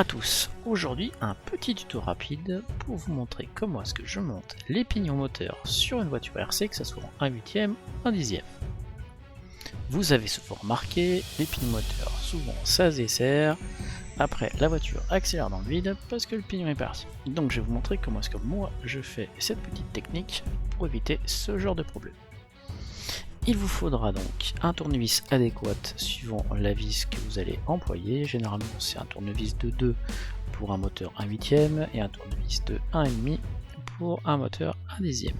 à tous, aujourd'hui un petit tuto rapide pour vous montrer comment est-ce que je monte les pignons moteurs sur une voiture RC, que ce soit en 1/8, 1/10. Vous avez souvent remarqué, les pignons moteurs, souvent ça se desserre, après la voiture accélère dans le vide parce que le pignon est parti. Donc je vais vous montrer comment est-ce que moi je fais cette petite technique pour éviter ce genre de problème. Il vous faudra donc un tournevis adéquat suivant la vis que vous allez employer. Généralement c'est un tournevis de 2 pour un moteur 1/8 et un tournevis de 1,5 pour un moteur 1/10.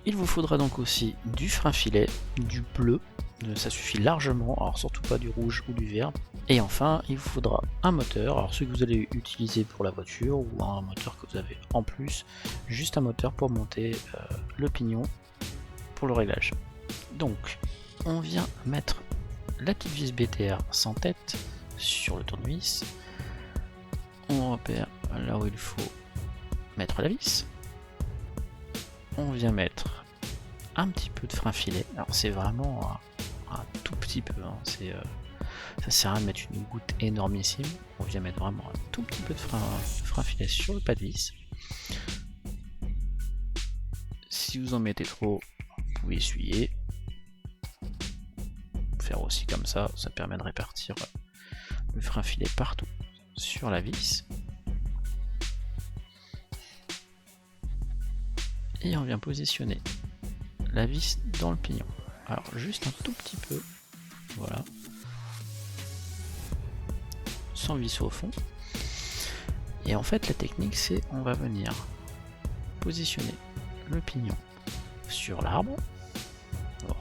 Il vous faudra donc aussi du frein filet, du bleu, ça suffit largement, alors surtout pas du rouge ou du vert. Et enfin il vous faudra un moteur, alors celui que vous allez utiliser pour la voiture ou un moteur que vous avez en plus, juste un moteur pour monter le pignon pour le réglage. Donc on vient mettre la petite vis BTR sans tête sur le tournevis, on repère là où il faut mettre la vis, on vient mettre un petit peu de frein filet, alors c'est vraiment un tout petit peu, hein. Ça sert à rien de mettre une goutte énormissime, on vient mettre vraiment un tout petit peu de frein filet sur le pas de vis. Si vous en mettez trop, vous pouvez essuyer, faire aussi comme ça permet de répartir le frein filet partout sur la vis. Et on vient positionner la vis dans le pignon. Alors juste un tout petit peu, voilà, sans visser au fond. Et en fait la technique c'est on va venir positionner le pignon sur l'arbre,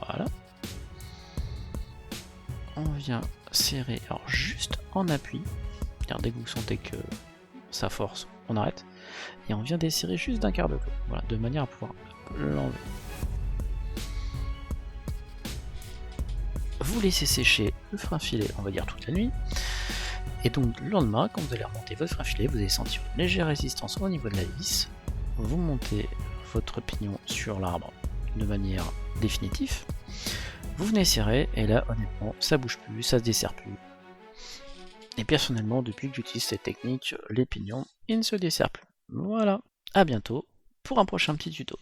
voilà. On vient serrer, alors juste en appui, dès que vous sentez que ça force, on arrête, et on vient desserrer juste d'un quart de tour, voilà, de manière à pouvoir l'enlever. Vous laissez sécher le frein filet, on va dire toute la nuit, et donc le lendemain, quand vous allez remonter votre frein filet, vous allez sentir une légère résistance au niveau de la vis, vous montez votre pignon sur l'arbre de manière définitive, vous venez serrer, et là honnêtement ça bouge plus, ça se dessert plus. Et personnellement, depuis que j'utilise cette technique, les pignons, ils ne se desserrent plus. Voilà, à bientôt pour un prochain petit tuto.